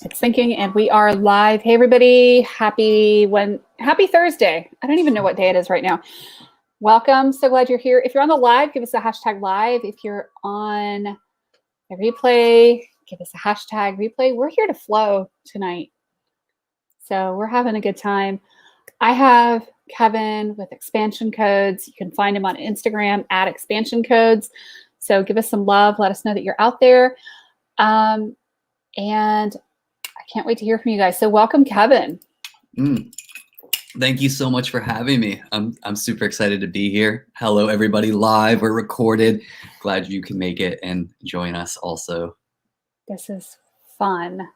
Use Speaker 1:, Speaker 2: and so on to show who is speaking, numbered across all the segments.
Speaker 1: It's syncing and we are live. Hey everybody, happy Thursday. I don't even know what day it is right now. Welcome. So glad you're here. If you're on the live, give us a hashtag live. If you're on the replay, give us a hashtag replay. We're here to flow tonight. So we're having a good time. I have Kevin with expansion codes. You can find him on Instagram at expansion codes. So give us some love. Let us know that you're out there. And I can't wait to hear from you guys. So welcome, Kevin.
Speaker 2: Thank you so much for having me. I'm super excited to be here. Hello, everybody live or recorded. Glad you can make it and join us also.
Speaker 1: This is fun.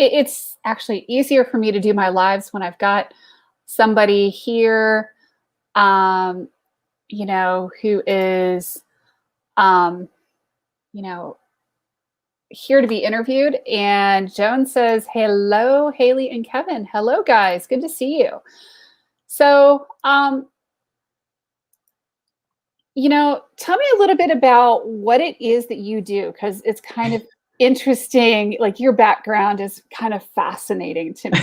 Speaker 1: It's actually easier for me to do my lives when I've got somebody here, who is, here to be interviewed. And Joan says, hello, Haley and Kevin. Hello, guys. Good to see you. So, tell me a little bit about what it is that you do, because it's kind of interesting. Like, your background is kind of fascinating to me.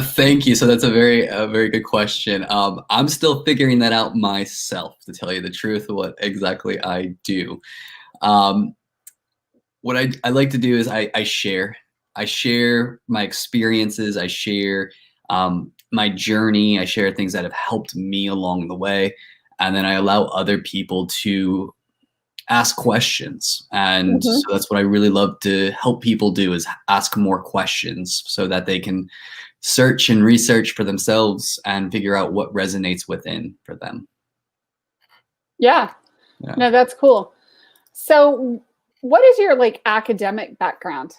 Speaker 2: Thank you. So that's a very good question. I'm still figuring that out myself, to tell you the truth, what exactly I do. What I like to do is I share my experiences. I share my journey. I share things that have helped me along the way. And then I allow other people to ask questions. And so that's what I really love to help people do, is ask more questions so that they can search and research for themselves and figure out what resonates within for them.
Speaker 1: Yeah. No, that's cool. So what is your academic background?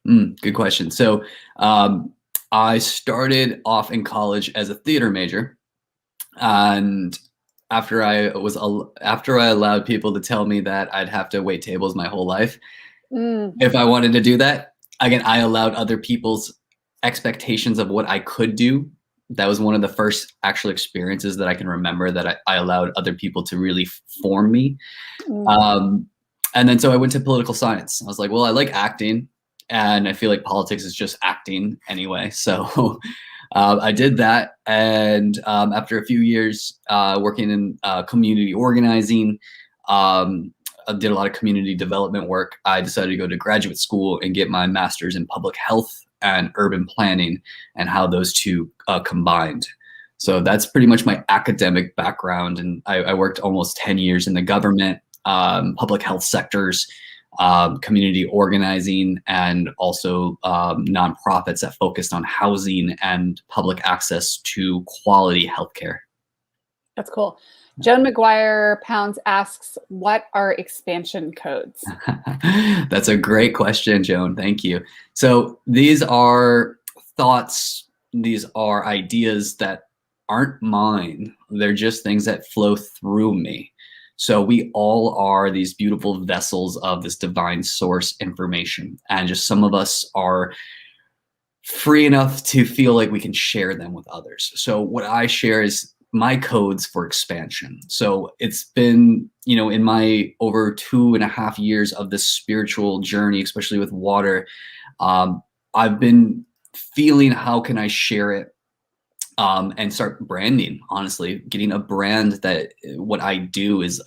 Speaker 2: Good question. So I started off in college as a theater major, and after I allowed people to tell me that I'd have to wait tables my whole life if I wanted to do that, again, I allowed other people's expectations of what I could do. That was one of the first actual experiences that I can remember that I allowed other people to really form me. And then so I went to political science. I was like, well, I like acting, and I feel like politics is just acting anyway. So I did that. And after a few years working in community organizing, I did a lot of community development work. I decided to go to graduate school and get my master's in public health and urban planning, and how those two combined. So that's pretty much my academic background. And I worked almost 10 years in the government, public health sectors, community organizing, and also nonprofits that focused on housing and public access to quality healthcare.
Speaker 1: That's cool. Joan McGuire Pounds asks, what are expansion codes?
Speaker 2: That's a great question, Joan. Thank you. So these are thoughts, these are ideas that aren't mine. They're just things that flow through me. So we all are these beautiful vessels of this divine source information. And just some of us are free enough to feel like we can share them with others. So what I share is my codes for expansion. So it's been, in my over 2.5 years of this spiritual journey, especially with water, I've been feeling, how can I share it? And start branding, honestly, getting a brand that what I do is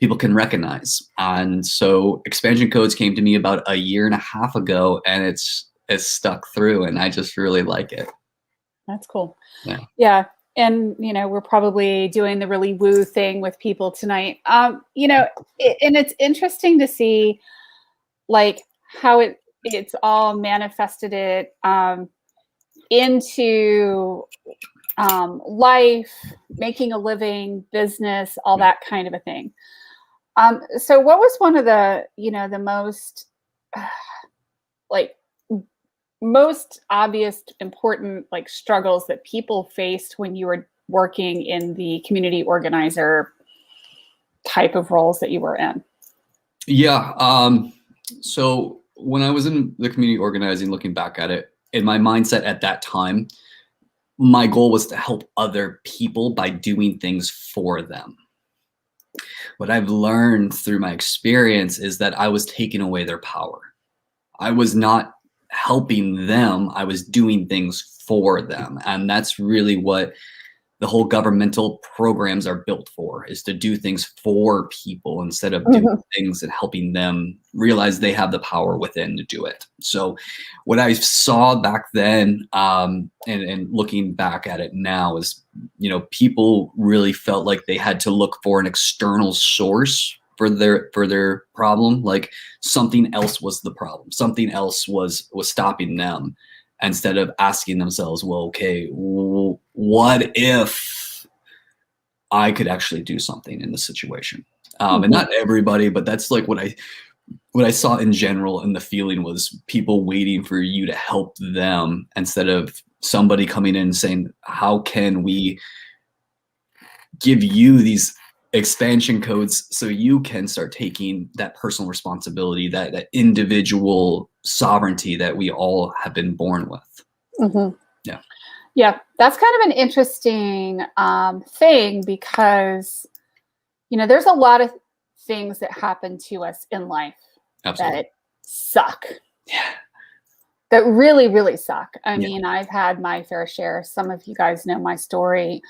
Speaker 2: people can recognize. And so expansion codes came to me about 1.5 years ago, and it's stuck through, and I just really like it.
Speaker 1: That's cool. Yeah. And, we're probably doing the really woo thing with people tonight. And it's interesting to see how it's all manifested it, into life, making a living, business, all that kind of a thing. So what was one of the, the most most obvious, important struggles that people faced when you were working in the community organizer type of roles that you were in?
Speaker 2: Yeah. So when I was in the community organizing, looking back at it, in my mindset at that time, my goal was to help other people by doing things for them. What I've learned through my experience is that I was taking away their power. I was not helping them. I was doing things for them. And that's really what the whole governmental programs are built for, is to do things for people instead of doing things and helping them realize they have the power within to do it. So what I saw back then, and looking back at it now, is, people really felt like they had to look for an external source for their problem. Like something else was the problem. Something else was stopping them, instead of asking themselves, well, okay, what if I could actually do something in this situation? And not everybody, but that's like what I saw in general. And the feeling was people waiting for you to help them, instead of somebody coming in and saying, how can we give you these expansion codes so you can start taking that personal responsibility, that individual sovereignty that we all have been born with.
Speaker 1: Yeah, that's kind of an interesting thing, because there's a lot of things that happen to us in life that suck. That really, really suck. I mean, I've had my fair share. Some of you guys know my story.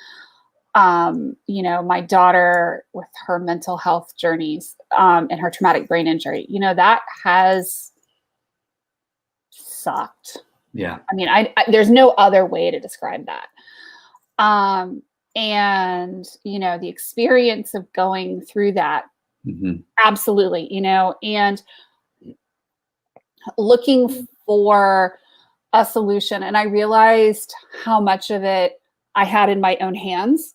Speaker 1: My daughter with her mental health journeys, and her traumatic brain injury, that has sucked.
Speaker 2: Yeah.
Speaker 1: I mean, there's no other way to describe that. And, the experience of going through that, absolutely, and looking for a solution. And I realized how much of it I had in my own hands.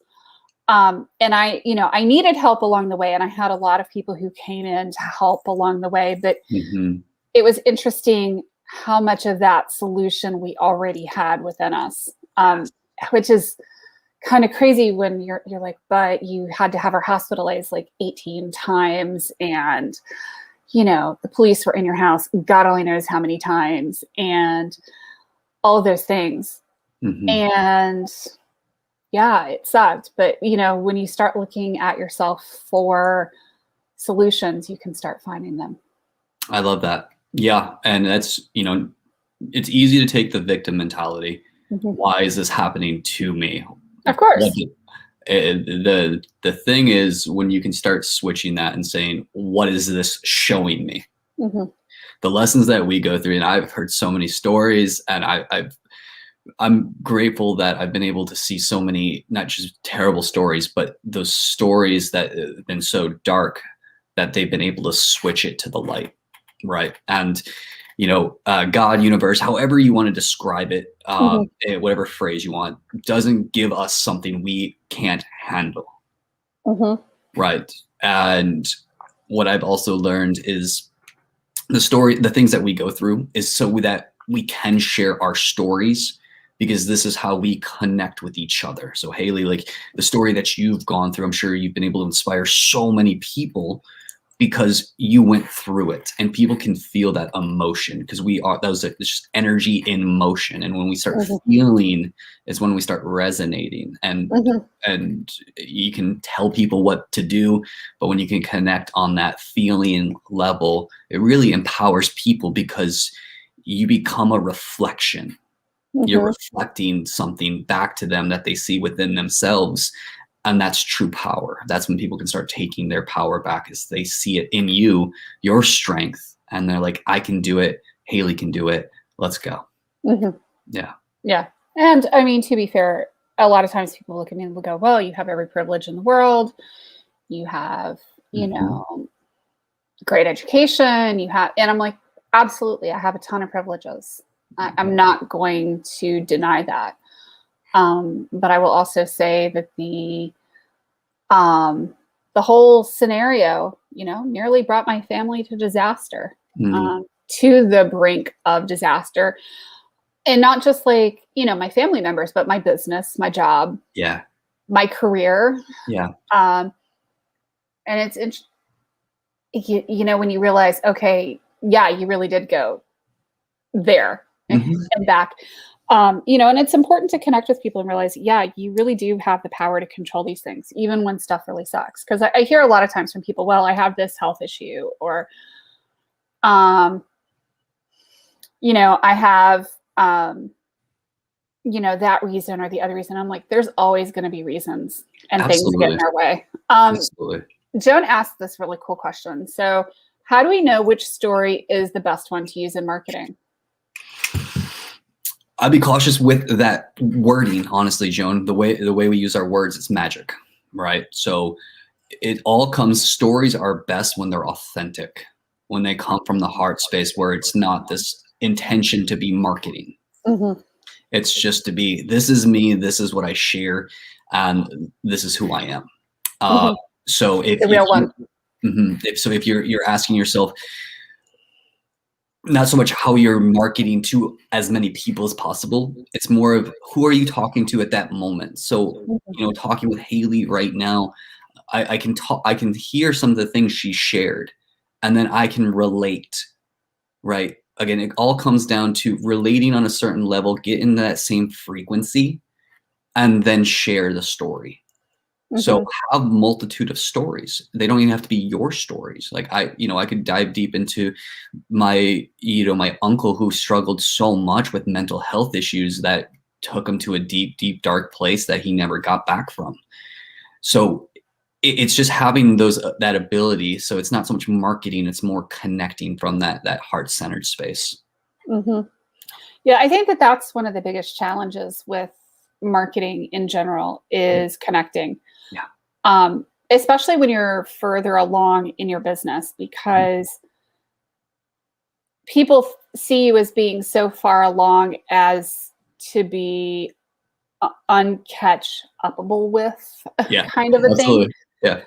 Speaker 1: And I needed help along the way, and I had a lot of people who came in to help along the way, but it was interesting how much of that solution we already had within us, which is kind of crazy when you're like, but you had to have her hospitalized like 18 times, and the police were in your house, God only knows how many times, and all of those things. And yeah, it sucked. But, when you start looking at yourself for solutions, you can start finding them.
Speaker 2: I love that. Yeah. And that's, it's easy to take the victim mentality. Why is this happening to me?
Speaker 1: Of course.
Speaker 2: The thing is, when you can start switching that and saying, what is this showing me? The lessons that we go through, and I've heard so many stories, and I'm grateful that I've been able to see so many, not just terrible stories, but those stories that have been so dark that they've been able to switch it to the light. Right. And, God, universe, however you want to describe it, whatever phrase you want, doesn't give us something we can't handle. Right. And what I've also learned is the things that we go through is so that we can share our stories, because this is how we connect with each other. So Haley, like the story that you've gone through, I'm sure you've been able to inspire so many people because you went through it, and people can feel that emotion, because that was just energy in motion. And when we start feeling is when we start resonating, and you can tell people what to do, but when you can connect on that feeling level, it really empowers people, because you become a reflection. You're reflecting something back to them that they see within themselves. And that's true power. That's when people can start taking their power back, as they see it in you, your strength. And they're like, I can do it. Haley can do it. Let's go. Yeah.
Speaker 1: Yeah. And I mean, to be fair, a lot of times people look at me and will go, well, you have every privilege in the world. You have, great education. And I'm like, absolutely. I have a ton of privileges. I'm not going to deny that. But I will also say that the whole scenario, nearly brought my family to disaster, to the brink of disaster. And not just like, my family members, but my business, my job, my career. And it's, when you realize, okay, yeah, you really did go there and back. And it's important to connect with people and realize, yeah, you really do have the power to control these things, even when stuff really sucks. Because I hear a lot of times from people, well, I have this health issue, or, I have, that reason or the other reason. I'm like, there's always going to be reasons and things get in our way.
Speaker 2: Absolutely.
Speaker 1: Joan asked this really cool question. So how do we know which story is the best one to use in marketing?
Speaker 2: I'd be cautious with that wording, honestly, Joan. The way we use our words, it's magic, right? So it all comes, stories are best when they're authentic, when they come from the heart space, where it's not this intention to be marketing. Mm-hmm. It's just to be, this is me, this is what I share, and this is who I am. Mm-hmm. So if you're asking yourself, not so much how you're marketing to as many people as possible. It's more of who are you talking to at that moment. So, talking with Haley right now, I can hear some of the things she shared, and then I can relate, right? Again, it all comes down to relating on a certain level, get in that same frequency, and then share the story. Mm-hmm. So have a multitude of stories. They don't even have to be your stories. Like I could dive deep into my uncle who struggled so much with mental health issues that took him to a deep, deep, dark place that he never got back from. So it's just having that ability. So it's not so much marketing, it's more connecting from that heart-centered space.
Speaker 1: Mm-hmm. Yeah, I think that's one of the biggest challenges with marketing in general is connecting. Yeah. Especially when you're further along in your business, because people see you as being so far along as to be uncatch-upable with, kind of a thing.
Speaker 2: Yeah.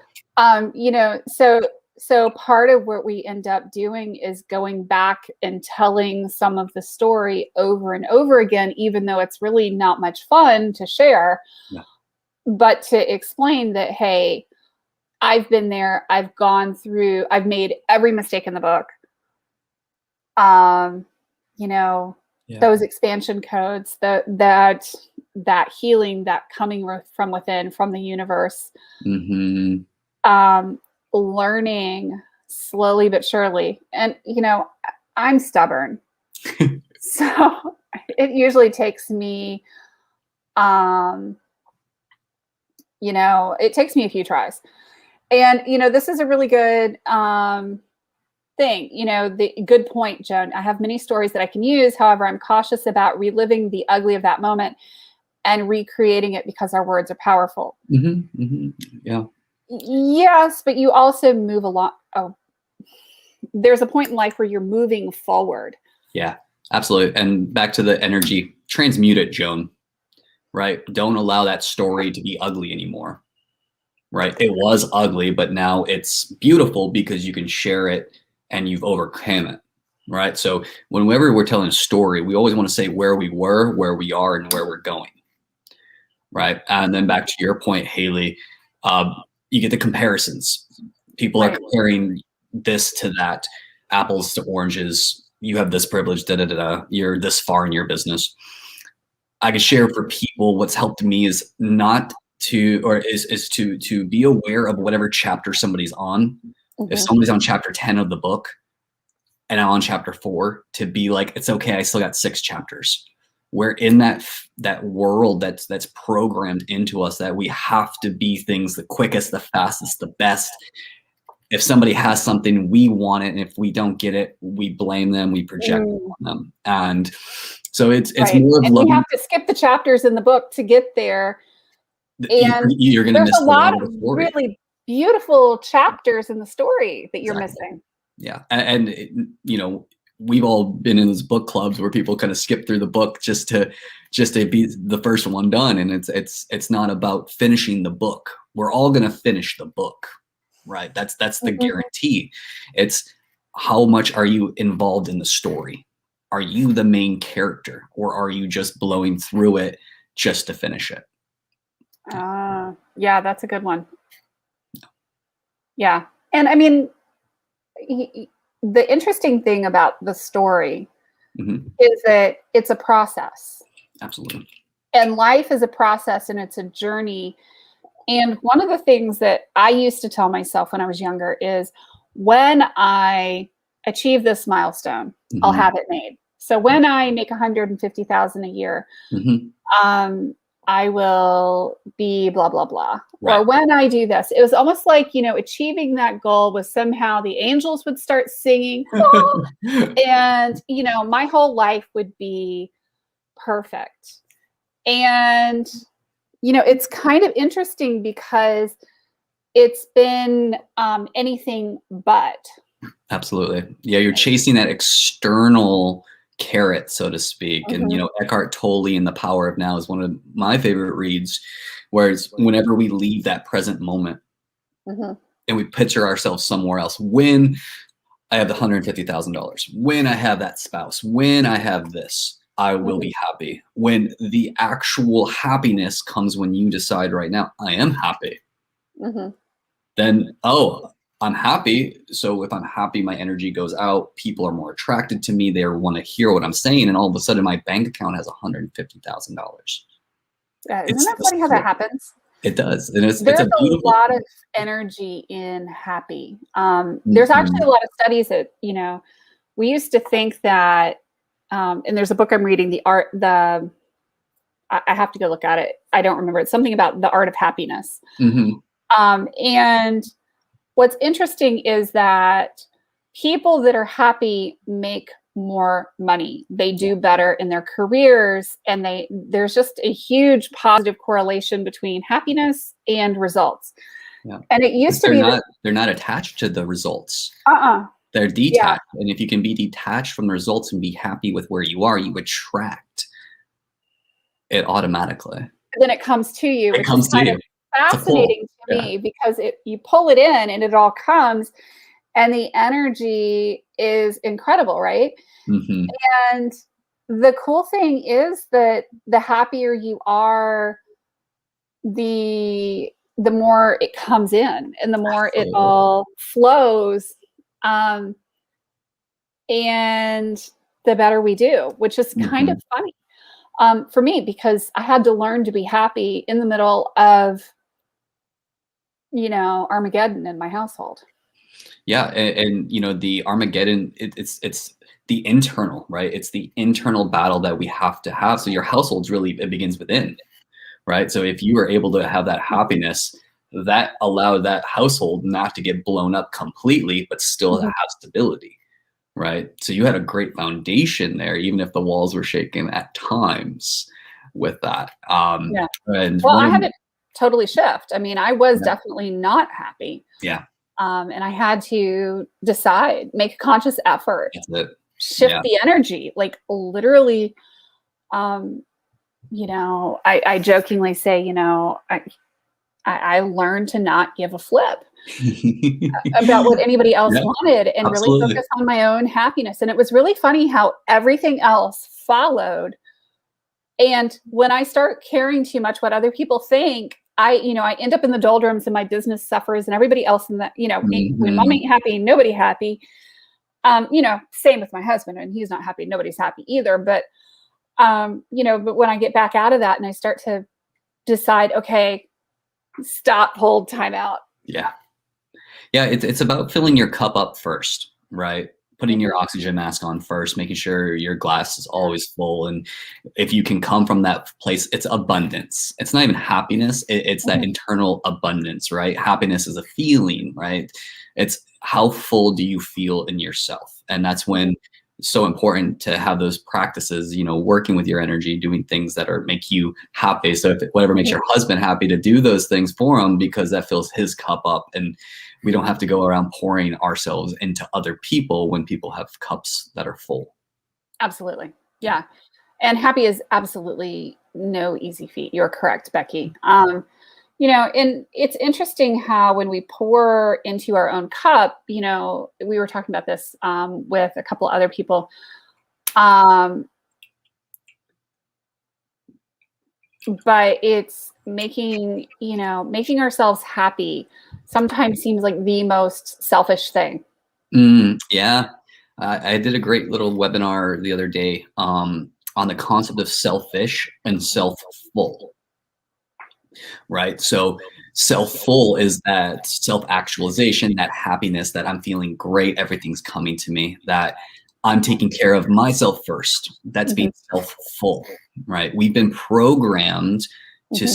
Speaker 1: So part of what we end up doing is going back and telling some of the story over and over again, even though it's really not much fun to share, but to explain that, hey, I've been there, I've gone through, I've made every mistake in the book. Those expansion codes, that healing, that coming from within, from the universe, learning slowly but surely. And, I'm stubborn. So it usually takes me, it takes me a few tries. And, this is a really good thing. The good point, Joan. I have many stories that I can use. However, I'm cautious about reliving the ugly of that moment and recreating it because our words are powerful.
Speaker 2: Mm-hmm. Mm-hmm. Yeah.
Speaker 1: Yes, but you also move along. Oh, there's a point in life where you're moving forward.
Speaker 2: Yeah, absolutely. And back to the energy, transmute it, Joan, right? Don't allow that story to be ugly anymore, right? It was ugly, but now it's beautiful because you can share it and you've overcome it, right? So whenever we're telling a story, we always want to say where we were, where we are, and where we're going, right? And then back to your point, Haley, you get the comparisons. People are comparing this to that, apples to oranges. You have this privilege, you're this far in your business. I can share for people what's helped me is not to, or is to be aware of whatever chapter somebody's on. If somebody's on chapter 10 of the book and I'm on chapter 4, to be like, it's okay, I still got 6 chapters. We're in that world that's programmed into us that we have to be things the quickest, the fastest, the best. If somebody has something, we want it, and if we don't get it, we blame them, we project on them, and so it's more of.
Speaker 1: And we have to skip the chapters in the book to get there, and
Speaker 2: you're going to miss
Speaker 1: a lot of really beautiful chapters in the story that you're missing.
Speaker 2: Yeah, and we've all been in those book clubs where people kind of skip through the book just to be the first one done, and it's not about finishing the book. We're all going to finish the book. Right. That's the guarantee. It's how much are you involved in the story? Are you the main character, or are you just blowing through it just to finish it?
Speaker 1: Yeah, that's a good one. Yeah. And I mean, the interesting thing about the story is that it's a process.
Speaker 2: Absolutely.
Speaker 1: And life is a process and it's a journey. And one of the things that I used to tell myself when I was younger is when I achieve this milestone, I'll have it made. So when I make 150,000 a year, I will be blah, blah, blah.
Speaker 2: Right.
Speaker 1: Or when I do this, it was almost like, you know, achieving that goal was somehow the angels would start singing. Oh, and, you know, my whole life would be perfect. And, you know, it's kind of interesting because it's been anything but.
Speaker 2: Absolutely. Yeah, you're chasing that external carrot, so to speak. And, you know, Eckhart Tolle in The Power of Now is one of my favorite reads, whereas whenever we leave that present moment and we picture ourselves somewhere else, when I have the $150,000, when I have that spouse, when I have this, I will be happy. When the actual happiness comes when you decide right now, I am happy. Then, oh, I'm happy. So if I'm happy, my energy goes out. People are more attracted to me. They want to hear what I'm saying. And all of a sudden my bank account has $150,000.
Speaker 1: Yeah, isn't that funny how that happens?
Speaker 2: It does. And there's
Speaker 1: a lot of energy in happy. There's actually a lot of studies that, you know, we used to think that, and there's a book I'm reading, I have to go look at it. I don't remember. It's something about the art of happiness. And what's interesting is that people that are happy make more money. They do better in their careers, and there's just a huge positive correlation between happiness and results. Yeah. And it used to be
Speaker 2: they're not attached to the results. They're detached. Yeah. And if you can be detached from the results and be happy with where you are, you attract it automatically.
Speaker 1: And then it comes to you. It comes to you. Fascinating to me because you pull it in and it all comes, and the energy is incredible, right? And the cool thing is that the happier you are, the more it comes in and the more it all flows, and the better we do, which is kind of funny for me, because I had to learn to be happy in the middle of, you know, Armageddon in my household.
Speaker 2: Yeah, and you know, the Armageddon, it's the internal, right? It's the internal battle that we have to have. So your household's really, it begins within, right? So if you were able to have that happiness, that allowed that household not to get blown up completely, but still to have stability, right? So you had a great foundation there, even if the walls were shaking at times with that. And
Speaker 1: well, I had to totally shift. I mean, I was definitely not happy.
Speaker 2: Yeah.
Speaker 1: And I had to decide, make a conscious effort, shift the energy, like literally, you know, I jokingly say, you know, I learned to not give a flip about what anybody else wanted and really focus on my own happiness. And it was really funny how everything else followed. And when I start caring too much what other people think, I end up in the doldrums and my business suffers, and everybody else in that, you know, when mom ain't happy, nobody happy. You know, same with my husband, and he's not happy, nobody's happy either. But, you know, but when I get back out of that and I start to decide, okay, stop, hold, time out.
Speaker 2: Yeah. Yeah. It's about filling your cup up first, right? Putting your oxygen mask on first, making sure your glass is always full. And if you can come from that place, it's abundance. It's not even happiness. It's that internal abundance, right? Happiness is a feeling, right? It's how full do you feel in yourself? And that's when it's so important to have those practices, you know, working with your energy, doing things that make you happy. So if whatever makes your husband happy, to do those things for him, because that fills his cup up, and we don't have to go around pouring ourselves into other people when people have cups that are full.
Speaker 1: Absolutely. Yeah. And happy is absolutely no easy feat. You're correct, Becky. You know, and it's interesting how when we pour into our own cup, you know, we were talking about this with a couple other people. But it's making ourselves happy sometimes seems like the most selfish thing.
Speaker 2: Yeah. I did a great little webinar the other day. on the concept of selfish and self-full, right? So self-full is that self-actualization, that happiness, that I'm feeling great, everything's coming to me, that I'm taking care of myself first. That's being self-full, right? We've been programmed to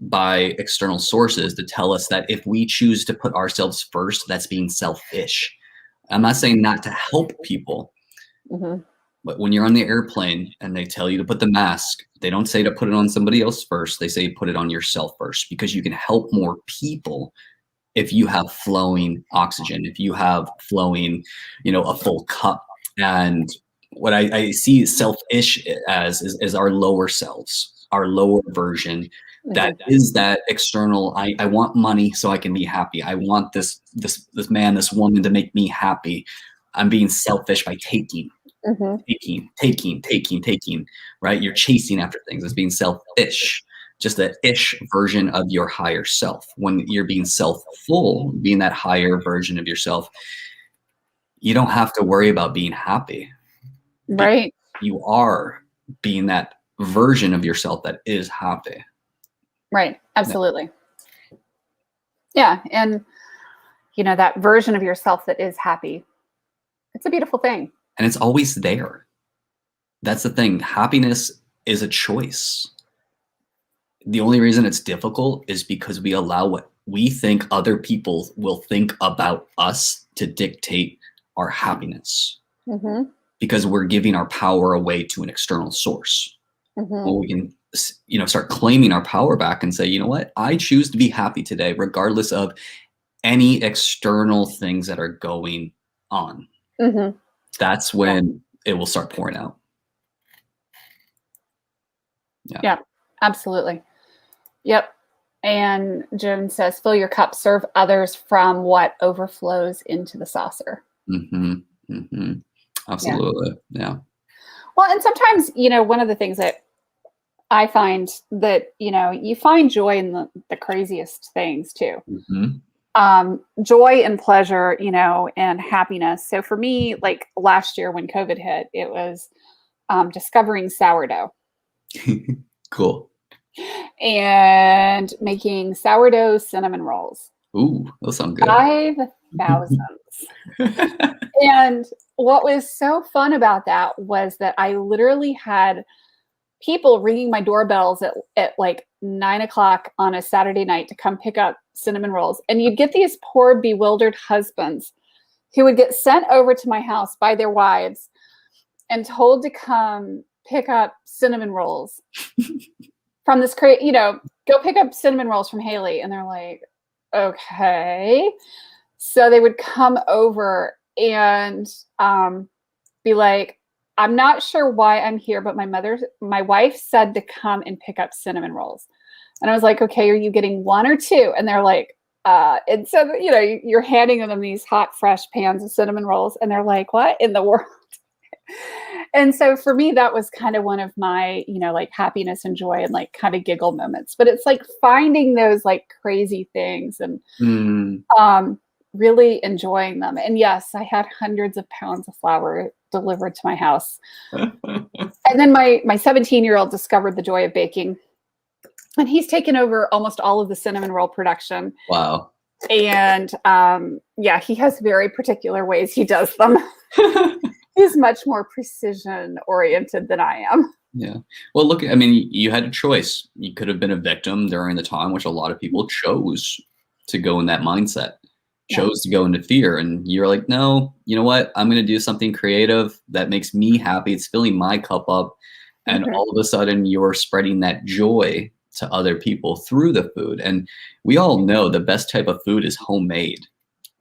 Speaker 2: by external sources to tell us that if we choose to put ourselves first, that's being selfish. I'm not saying not to help people, but when you're on the airplane and they tell you to put the mask, they don't say to put it on somebody else first. They say put it on yourself first, because you can help more people if you have flowing oxygen, if you have flowing, a full cup. And what I see selfish as is our lower selves, our lower version. That is that external. I want money so I can be happy. I want this man, this woman to make me happy. I'm being selfish by taking, taking, right? You're chasing after things. It's being selfish, just the ish version of your higher self. When you're being self-full, being that higher version of yourself, you don't have to worry about being happy.
Speaker 1: Right.
Speaker 2: You are being that version of yourself that is happy.
Speaker 1: Right. Absolutely. Yeah. And, that version of yourself that is happy, it's a beautiful thing.
Speaker 2: And it's always there. That's the thing. Happiness is a choice. The only reason it's difficult is because we allow what we think other people will think about us to dictate our happiness. Because we're giving our power away to an external source. Well, we can, start claiming our power back and say, you know what? I choose to be happy today, regardless of any external things that are going on. That's when it will start pouring out.
Speaker 1: Yeah, absolutely. Yep. And Joan says, fill your cup, serve others from what overflows into the saucer.
Speaker 2: Absolutely. Yeah.
Speaker 1: Well, and sometimes, one of the things that I find that, you find joy in the craziest things too. Joy and pleasure, and happiness. So for me, like last year when COVID hit, it was discovering sourdough.
Speaker 2: Cool.
Speaker 1: And making sourdough cinnamon rolls.
Speaker 2: Ooh, those sound good.
Speaker 1: 5,000. And what was so fun about that was that I literally had people ringing my doorbells at like 9 o'clock on a Saturday night to come pick up cinnamon rolls. And you'd get these poor bewildered husbands who would get sent over to my house by their wives and told to come pick up cinnamon rolls from this go pick up cinnamon rolls from Haley. And they're like, okay. So they would come over and be like, I'm not sure why I'm here, but my wife said to come and pick up cinnamon rolls. And I was like, okay, are you getting one or two? And they're like, and so, you're handing them these hot, fresh pans of cinnamon rolls. And they're like, what in the world? And so for me, that was kind of one of my, like happiness and joy and like kind of giggle moments. But it's like finding those like crazy things and really enjoying them. And yes, I had hundreds of pounds of flour delivered to my house. And then my 17-year-old discovered the joy of baking. And he's taken over almost all of the cinnamon roll production.
Speaker 2: Wow.
Speaker 1: And he has very particular ways he does them. He's much more precision oriented than I am.
Speaker 2: Yeah. Well, look, I mean, you had a choice. You could have been a victim during the time, which a lot of people chose to go in that mindset, chose to go into fear. And you're like, no, you know what? I'm going to do something creative that makes me happy. It's filling my cup up. And all of a sudden you're spreading that joy to other people through the food. And we all know the best type of food is homemade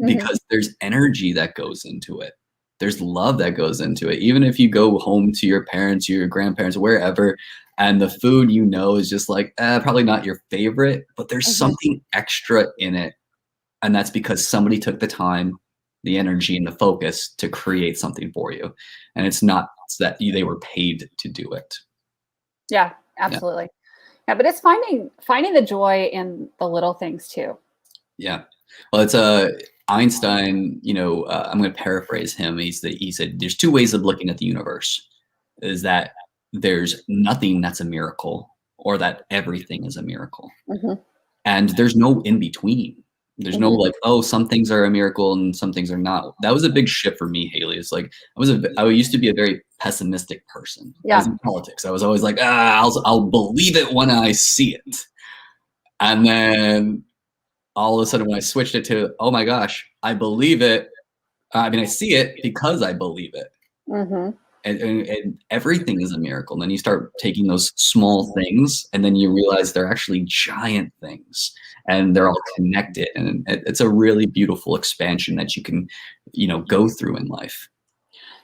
Speaker 2: because there's energy that goes into it. There's love that goes into it. Even if you go home to your parents, your grandparents, wherever, and the food, is just like, probably not your favorite, but there's something extra in it. And that's because somebody took the time, the energy, and the focus to create something for you. And it's not that they were paid to do it.
Speaker 1: Yeah, absolutely. Yeah, but it's finding the joy in the little things too.
Speaker 2: Yeah. Well, it's Einstein, I'm going to paraphrase him. He said, there's two ways of looking at the universe. Is that there's nothing that's a miracle or that everything is a miracle.
Speaker 1: Mm-hmm.
Speaker 2: And there's no in between. There's no
Speaker 1: Mm-hmm.
Speaker 2: like, oh, some things are a miracle and some things are not. That was a big shift for me, Haley. It's like I used to be a very pessimistic person.
Speaker 1: Yeah.
Speaker 2: I was in politics. I was always like, I'll believe it when I see it. And then all of a sudden when I switched it to, oh my gosh, I believe it. I mean, I see it because I believe it.
Speaker 1: Mm-hmm.
Speaker 2: And everything is a miracle. And then you start taking those small things and then you realize they're actually giant things and they're all connected. And it's a really beautiful expansion that you can, go through in life.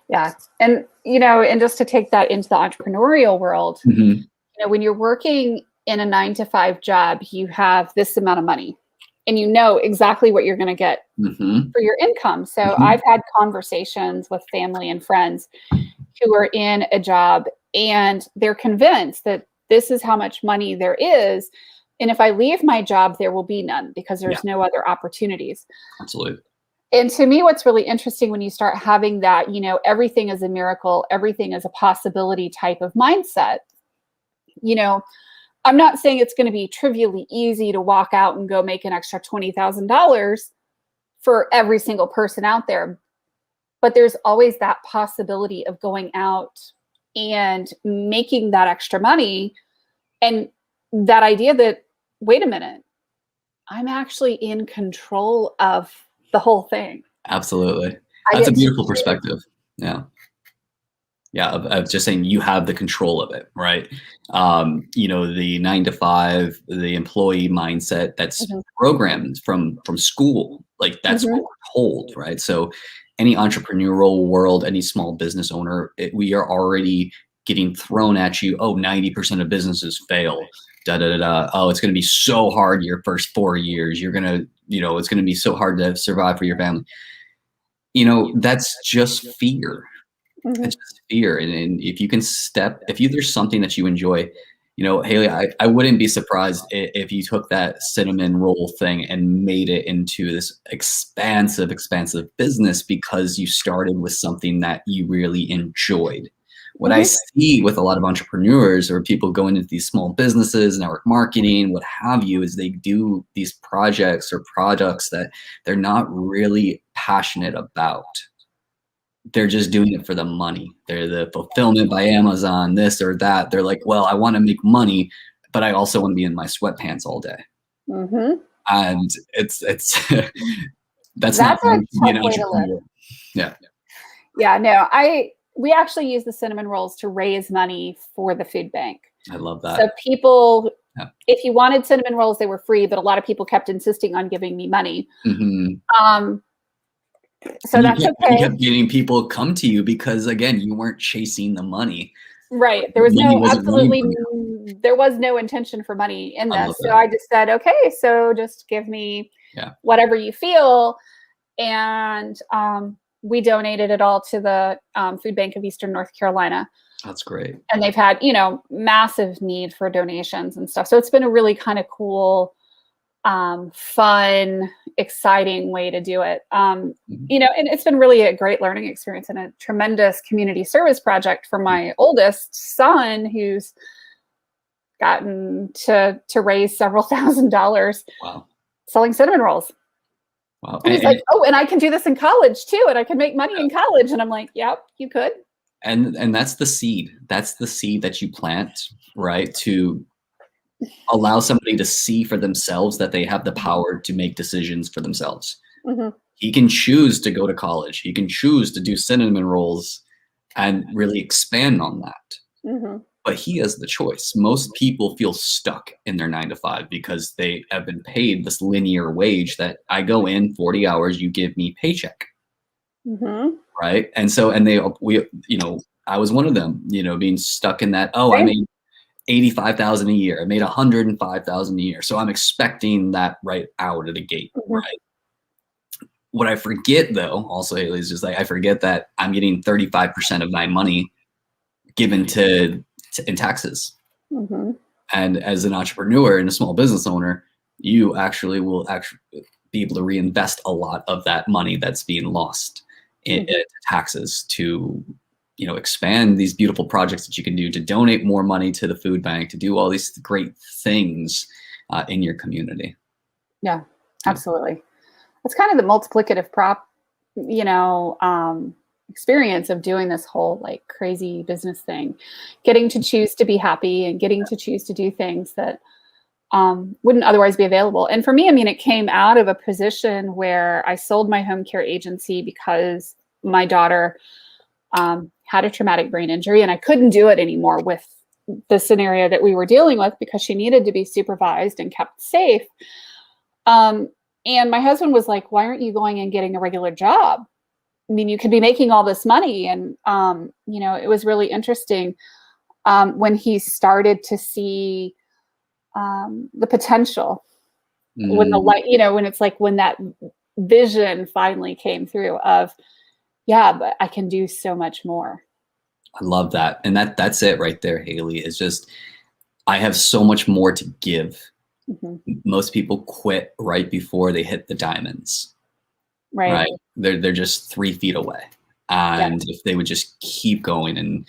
Speaker 1: Yeah. And, and just to take that into the entrepreneurial world,
Speaker 2: Mm-hmm.
Speaker 1: When you're working in a 9-to-5 job, you have this amount of money and you know exactly what you're going to get
Speaker 2: Mm-hmm.
Speaker 1: for your income. So
Speaker 2: Mm-hmm.
Speaker 1: I've had conversations with family and friends who are in a job and they're convinced that this is how much money there is. And if I leave my job, there will be none because there's no other opportunities.
Speaker 2: Absolutely.
Speaker 1: And to me, what's really interesting when you start having that, everything is a miracle, everything is a possibility type of mindset, I'm not saying it's going to be trivially easy to walk out and go make an extra $20,000 for every single person out there. But there's always that possibility of going out and making that extra money. And that idea that, wait a minute, I'm actually in control of the whole thing.
Speaker 2: Absolutely. That's a beautiful perspective. Yeah. Yeah. Of just saying you have the control of it, right? The 9-to-5, the employee mindset that's programmed from school, like that's what we're told, right? So any entrepreneurial world, any small business owner, we are already getting thrown at you. Oh, 90% of businesses fail. Oh, it's going to be so hard your first 4 years. You're going to, it's going to be so hard to survive for your family. That's just fear. It's just fear. And if you can there's something that you enjoy, Haley, I wouldn't be surprised if you took that cinnamon roll thing and made it into this expansive business because you started with something that you really enjoyed. What I see with a lot of entrepreneurs or people going into these small businesses, network marketing, what have you, is they do these projects or products that they're not really passionate about. They're just doing it for the money. They're the fulfillment by Amazon, this or that. They're like, well, I want to make money, but I also want to be in my sweatpants all day. And it's that's not
Speaker 1: a
Speaker 2: being
Speaker 1: tough way to live.
Speaker 2: Yeah.
Speaker 1: Yeah, no, we actually use the cinnamon rolls to raise money for the food bank.
Speaker 2: I love that.
Speaker 1: So people, if you wanted cinnamon rolls, they were free, but a lot of people kept insisting on giving me money. So that's okay.
Speaker 2: You kept getting people come to you because, again, you weren't chasing the money.
Speaker 1: Right. There was there was no intention for money in this. So I just said, okay, so just give me whatever you feel. And we donated it all to the Food Bank of Eastern North Carolina.
Speaker 2: That's great.
Speaker 1: And they've had, massive need for donations and stuff. So it's been a really kind of cool, fun, exciting way to do it. And it's been really a great learning experience and a tremendous community service project for my oldest son, who's gotten to raise several $1,000s selling cinnamon rolls.
Speaker 2: Wow.
Speaker 1: And he's like, oh, and I can do this in college too. And I can make money in college. And I'm like, yep, you could.
Speaker 2: And that's the seed. That's the seed that you plant, right? To allow somebody to see for themselves that they have the power to make decisions for themselves. He can choose to go to college. He can choose to do cinnamon rolls and really expand on that. But he has the choice. Most people feel stuck in their 9-to-5 because they have been paid this linear wage that I go in 40 hours, you give me paycheck. Right. And so, I was one of them, being stuck in that. Oh, I made $85,000 a year. I made $105,000 a year. So I'm expecting that right out of the gate. Right. What I forget though, also, Haley, is just like, I forget that I'm getting 35% of my money given in taxes. And as an entrepreneur and a small business owner, you actually will be able to reinvest a lot of that money that's being lost in taxes to expand these beautiful projects that you can do, to donate more money to the food bank, to do all these great things in your community.
Speaker 1: Yeah, absolutely. It's kind of the multiplicative experience of doing this whole like crazy business thing, getting to choose to be happy and getting to choose to do things that wouldn't otherwise be available. And for me, I mean, it came out of a position where I sold my home care agency because my daughter had a traumatic brain injury, and I couldn't do it anymore with the scenario that we were dealing with because she needed to be supervised and kept safe. And my husband was like, why aren't you going and getting a regular job? I mean, you could be making all this money. And, it was really interesting when he started to see the potential, when the light, when it's like when that vision finally came through of, yeah, but I can do so much more.
Speaker 2: I love that. And that's it right there, Haley, is just, I have so much more to give. Mm-hmm. Most people quit right before they hit the diamonds. Right. They're just 3 feet away. And if they would just keep going, and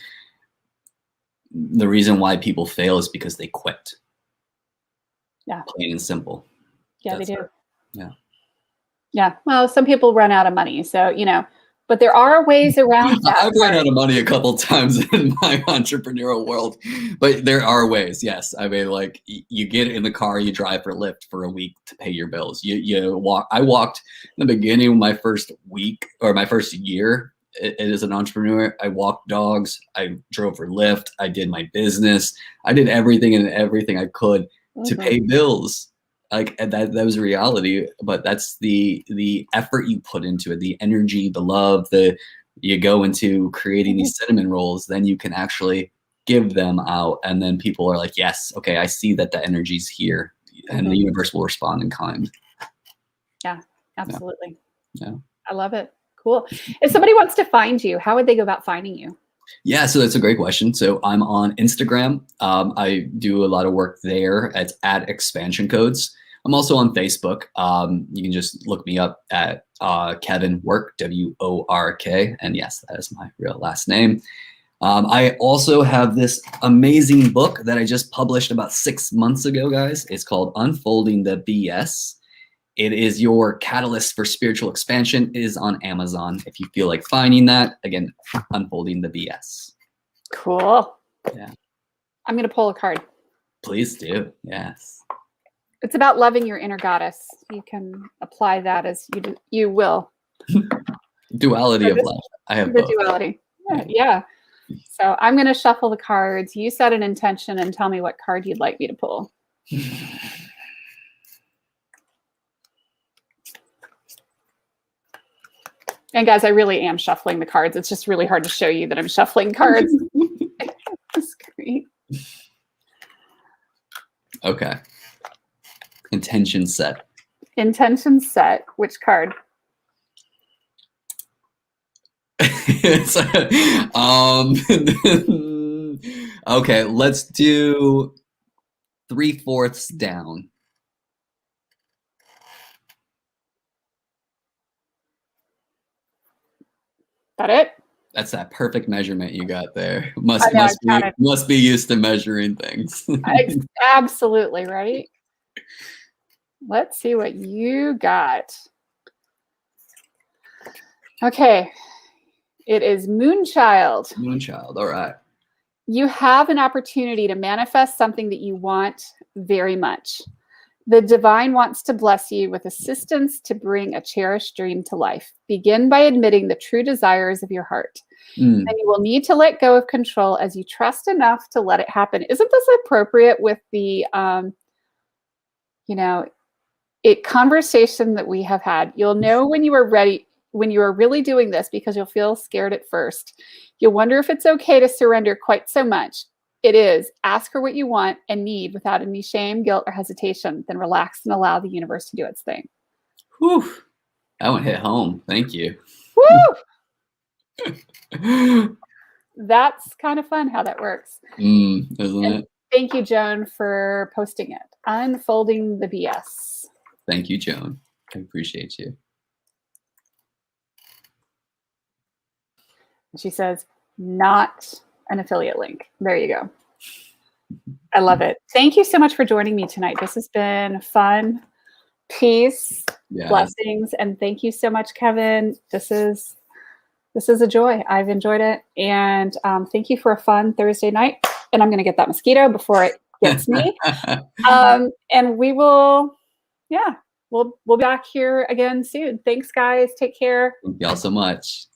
Speaker 2: the reason why people fail is because they quit.
Speaker 1: Yeah.
Speaker 2: Plain and simple.
Speaker 1: Yeah, they do.
Speaker 2: It. Yeah.
Speaker 1: Yeah. Well, some people run out of money. So, but there are ways around that.
Speaker 2: I've run out of money a couple of times in my entrepreneurial world, but there are ways. Yes. I mean, like, you get in the car, you drive for Lyft for a week to pay your bills. You walk. I walked in the beginning of my first week or my first year as an entrepreneur. I walked dogs. I drove for Lyft. I did my business. I did everything I could to pay bills. Like that was a reality, but that's the effort you put into it, the energy, the love, you go into creating these cinnamon rolls, then you can actually give them out. And then people are like, yes, okay, I see that the energy's here, and the universe will respond in kind.
Speaker 1: Yeah, absolutely.
Speaker 2: Yeah.
Speaker 1: I love it. Cool. If somebody wants to find you, how would they go about finding you?
Speaker 2: Yeah, so that's a great question. So I'm on Instagram. I do a lot of work there. It's at Expansion Codes. I'm also on Facebook. You can just look me up at Kevin Work, WORK. And yes, that is my real last name. I also have this amazing book that I just published about 6 months ago, guys. It's called Unfolding the BS. It is your catalyst for spiritual expansion. It is on Amazon. If you feel like finding that, again, Unfolding the BS.
Speaker 1: Cool.
Speaker 2: Yeah.
Speaker 1: I'm going to pull a card.
Speaker 2: Please do. Yes.
Speaker 1: It's about loving your inner goddess. You can apply that as you will.
Speaker 2: Duality of life. I have
Speaker 1: the
Speaker 2: both.
Speaker 1: Duality. Yeah. So I'm going to shuffle the cards. You set an intention and tell me what card you'd like me to pull. And guys, I really am shuffling the cards. It's just really hard to show you that I'm shuffling cards. That's great.
Speaker 2: Okay. Intention set.
Speaker 1: Intention set. Which card?
Speaker 2: Okay, let's do 3/4 down.
Speaker 1: That it?
Speaker 2: That's that perfect measurement you got there. Must be used to measuring things.
Speaker 1: Absolutely, right? Let's see what you got. Okay. It is Moonchild.
Speaker 2: Moonchild, all right.
Speaker 1: You have an opportunity to manifest something that you want very much. The divine wants to bless you with assistance to bring a cherished dream to life. Begin by admitting the true desires of your heart. And you will need to let go of control as you trust enough to let it happen. Isn't this appropriate with the, conversation that we have had? You'll know when you are ready, when you are really doing this, because you'll feel scared at first. You'll wonder if it's okay to surrender quite so much. It is. Ask for what you want and need without any shame, guilt, or hesitation. Then relax and allow the universe to do its thing.
Speaker 2: Whew. That one hit home. Thank you.
Speaker 1: Woo! That's kind of fun how that works.
Speaker 2: Isn't it?
Speaker 1: Thank you, Joan, for posting it. Unfolding the BS.
Speaker 2: Thank you, Joan. I appreciate you.
Speaker 1: She says, not an affiliate link. There you go. I love it. Thank you so much for joining me tonight. This has been fun. Peace, blessings, and thank you so much, Kevin. This is a joy. I've enjoyed it, and thank you for a fun Thursday night. And I'm going to get that mosquito before it gets me. And we will, we'll be back here again soon. Thanks, guys. Take care.
Speaker 2: Thank y'all so much.